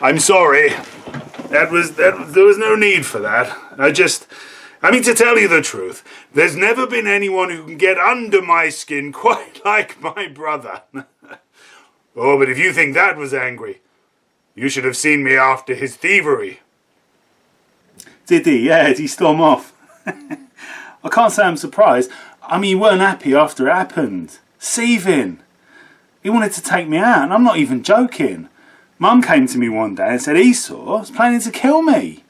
I'm sorry. There was no need for that. I mean, to tell you the truth, there's never been anyone who can get under my skin quite like my brother. Oh, but if you think that was angry, you should have seen me after his thievery. Did he? Yeah, did he storm off? I can't say I'm surprised. I mean, you weren't happy after it happened. Seething. He wanted to take me out, and I'm not even joking. Mum came to me one day and said Esau was planning to kill me.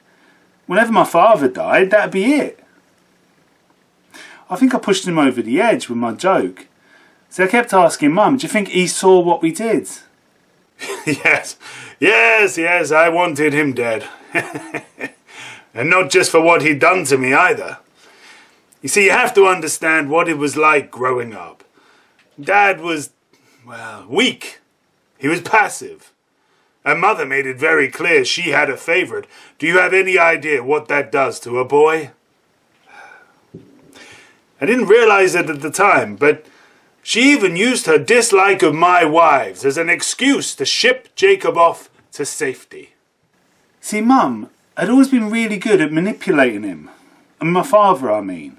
Whenever my father died, that'd be it. I think I pushed him over the edge with my joke. So I kept asking Mum, do you think he saw what we did? Yes, I wanted him dead. And not just for what he'd done to me either. You see, you have to understand what it was like growing up. Dad was, well, weak. He was passive. And Mother made it very clear she had a favourite. Do you have any idea what that does to a boy? I didn't realise it at the time, but she even used her dislike of my wives as an excuse to ship Jacob off to safety. See, Mum had always been really good at manipulating him. And my father, I mean.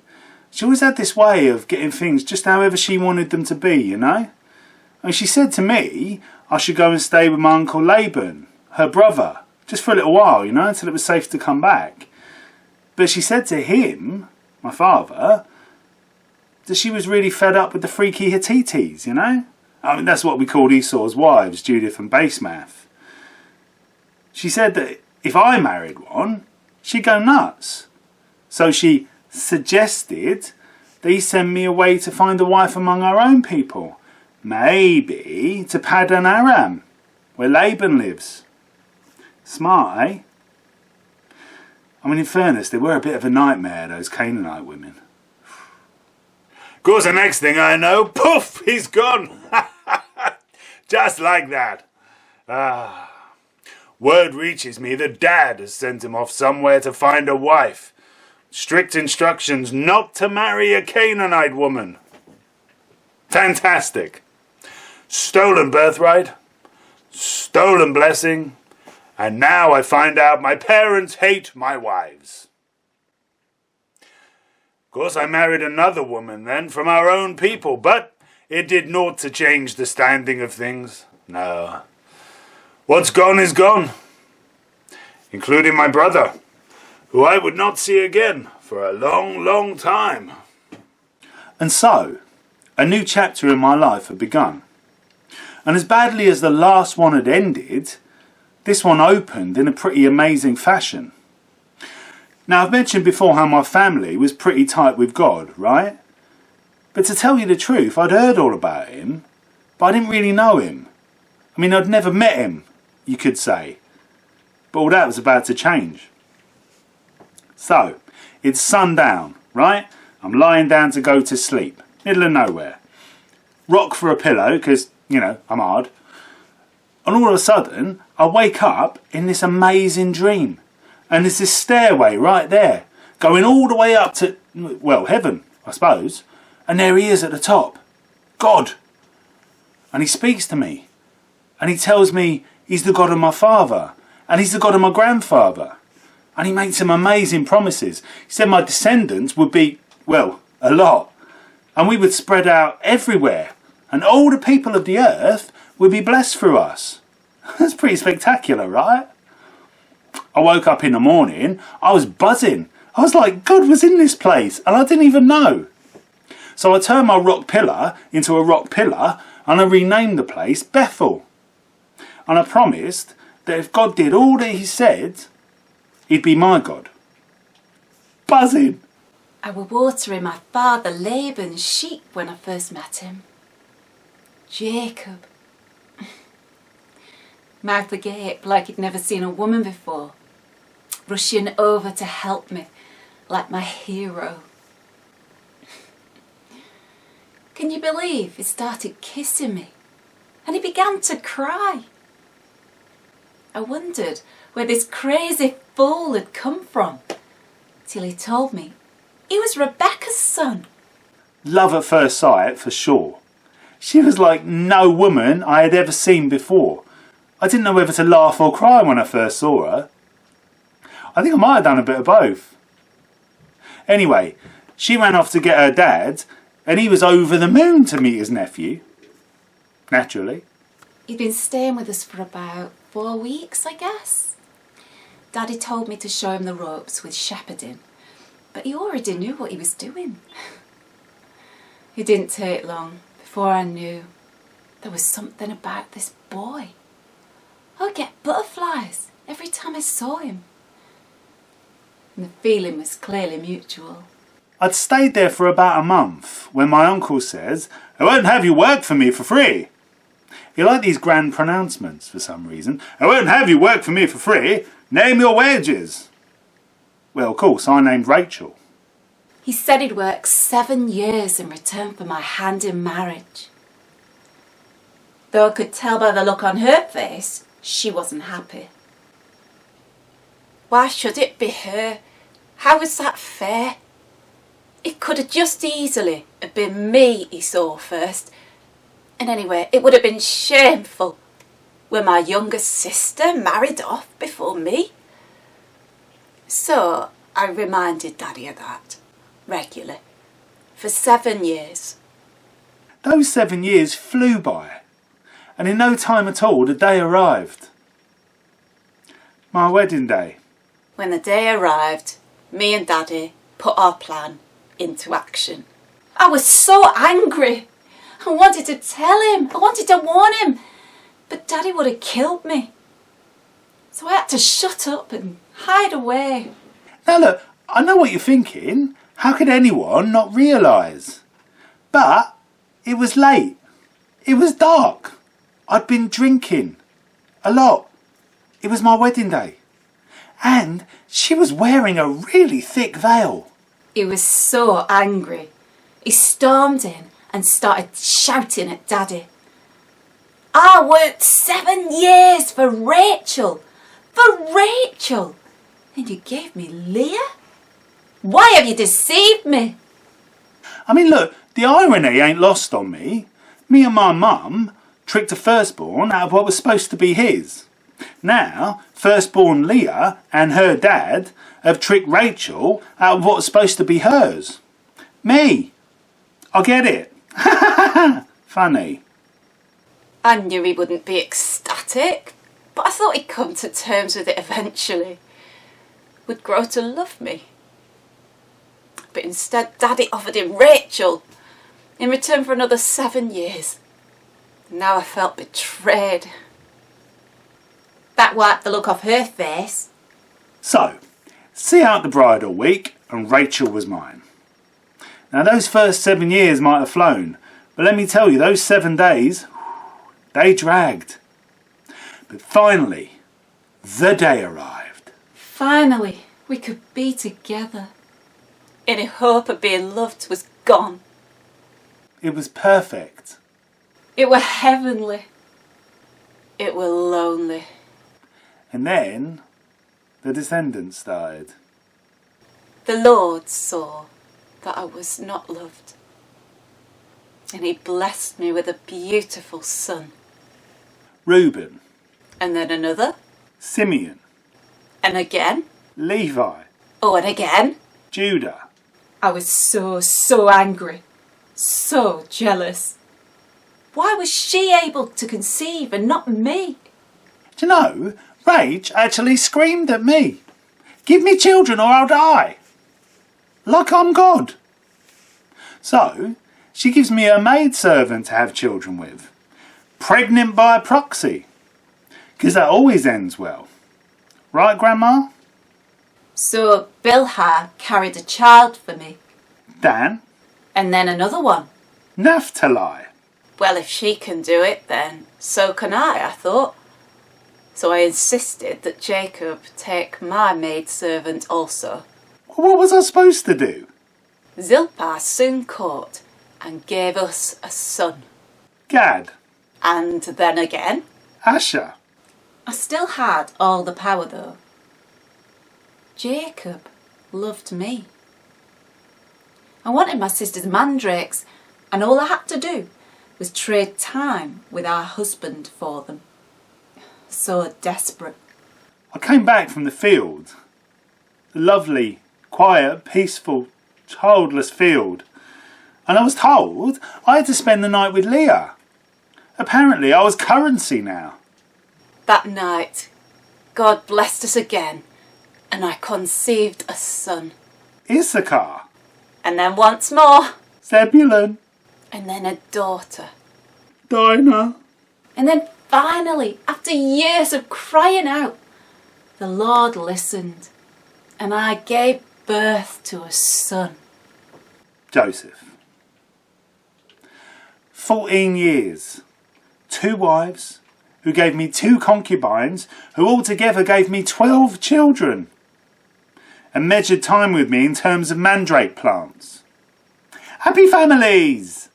She always had this way of getting things just however she wanted them to be, you know? And she said to me I should go and stay with my Uncle Laban, her brother, just for a little while, you know, until it was safe to come back. But she said to him, my father, that she was really fed up with the freaky Hittites, you know? I mean, that's what we called Esau's wives, Judith and Basemath. She said that if I married one, she'd go nuts. So she suggested that he send me away to find a wife among our own people. Maybe to Paddan Aram, where Laban lives. Smart, eh? I mean, in fairness, they were a bit of a nightmare, those Canaanite women. Of course, the next thing I know, poof, he's gone. Just like that. Word reaches me that Dad has sent him off somewhere to find a wife. Strict instructions not to marry a Canaanite woman. Fantastic. Stolen birthright, stolen blessing, and now I find out my parents hate my wives. Of course, I married another woman then from our own people, but it did naught to change the standing of things. No. What's gone is gone, including my brother, who I would not see again for a long, long time. And so, a new chapter in my life had begun. And as badly as the last one had ended, this one opened in a pretty amazing fashion. Now, I've mentioned before how my family was pretty tight with God, right? But to tell you the truth, I'd heard all about him, but I didn't really know him. I mean, I'd never met him, you could say. But all that was about to change. So, it's sundown, right? I'm lying down to go to sleep, middle of nowhere. Rock for a pillow, because, you know, I'm hard. And all of a sudden, I wake up in this amazing dream. And there's this stairway right there, going all the way up to, well, heaven, I suppose. And there he is at the top. God. And he speaks to me. And he tells me he's the God of my father. And he's the God of my grandfather. And he makes some amazing promises. He said my descendants would be, well, a lot. And we would spread out everywhere. And all the people of the earth would be blessed through us. That's pretty spectacular, right? I woke up in the morning, I was buzzing. I was like, God was in this place, and I didn't even know. So I turned my rock pillar into a rock pillar, and I renamed the place Bethel. And I promised that if God did all that he said, he'd be my God. Buzzing. I was watering my father Laban's sheep when I first met him. Jacob. Mouth agape like he'd never seen a woman before. Rushing over to help me like my hero. Can you believe he started kissing me? And he began to cry. I wondered where this crazy fool had come from, till he told me he was Rebecca's son. Love at first sight, for sure. She was like no woman I had ever seen before. I didn't know whether to laugh or cry when I first saw her. I think I might have done a bit of both. Anyway, she ran off to get her dad, and he was over the moon to meet his nephew. Naturally. He'd been staying with us for about 4 weeks, I guess. Daddy told me to show him the ropes with shepherding, but he already knew what he was doing. It didn't take long before I knew there was something about this boy. I'd get butterflies every time I saw him. And the feeling was clearly mutual. I'd stayed there for about a month when my uncle says, "I won't have you work for me for free." He liked these grand pronouncements for some reason. "I won't have you work for me for free. Name your wages." Well, of course, I named Rachel. He said he'd work 7 years in return for my hand in marriage. Though I could tell by the look on her face, she wasn't happy. Why should it be her? How was that fair? It could have just easily have been me he saw first. And anyway, it would have been shameful when my younger sister married off before me. So I reminded Daddy of that regularly for 7 years. Those 7 years flew by, and in no time at all the day arrived. My wedding day. When the day arrived, me and Daddy put our plan into action. I was so angry. I wanted to tell him. I wanted to warn him. But Daddy would have killed me. So I had to shut up and hide away. Now look, I know what you're thinking. How could anyone not realise? But it was late. It was dark. I'd been drinking. A lot. It was my wedding day. And she was wearing a really thick veil. He was so angry. He stormed in and started shouting at Daddy. I worked 7 years for Rachel. For Rachel. And you gave me Leah? Why have you deceived me? I mean, look, the irony ain't lost on me. Me and my mum tricked a firstborn out of what was supposed to be his. Now, firstborn Leah and her dad have tricked Rachel out of what was supposed to be hers. Me. I get it. Funny. I knew he wouldn't be ecstatic, but I thought he'd come to terms with it eventually. Would grow to love me. But instead, Daddy offered him Rachel in return for another 7 years. Now I felt betrayed. That wiped the look off her face. So, see out the bridal week and Rachel was mine. Now those first 7 years might have flown, but let me tell you, those 7 days, they dragged. But finally, the day arrived. Finally, we could be together. Any hope of being loved was gone. It was perfect. It were heavenly. It were lonely. And then, the descendants started. The Lord saw that I was not loved, and he blessed me with a beautiful son. Reuben. And then another. Simeon. And again. Levi. Oh, and again. Judah. I was so angry. So jealous. Why was she able to conceive and not me? Do you know, Rach actually screamed at me. Give me children or I'll die. Like I'm God. So, she gives me a maidservant to have children with. Pregnant by proxy. Because that always ends well. Right, Grandma? So Bilhah carried a child for me. Dan? And then another one. Naphtali. Well, if she can do it, then so can I thought. So I insisted that Jacob take my maidservant also. What was I supposed to do? Zilpah soon caught and gave us a son. Gad. And then again. Asher. I still had all the power though. Jacob loved me. I wanted my sister's mandrakes, and all I had to do was trade time with our husband for them. so desperate. I came back from the field. The lovely, quiet, peaceful, childless field. And I was told I had to spend the night with Leah. Apparently I was currency now. That night, God blessed us again, and I conceived a son. Issachar. And then once more, Zebulun. and then a daughter. Dinah. And then finally, after years of crying out, the Lord listened, and I gave birth to a son. Joseph. 14 years. 2 wives, who gave me 2 concubines, who altogether gave me 12 children, and measured time with me in terms of mandrake plants. Happy families!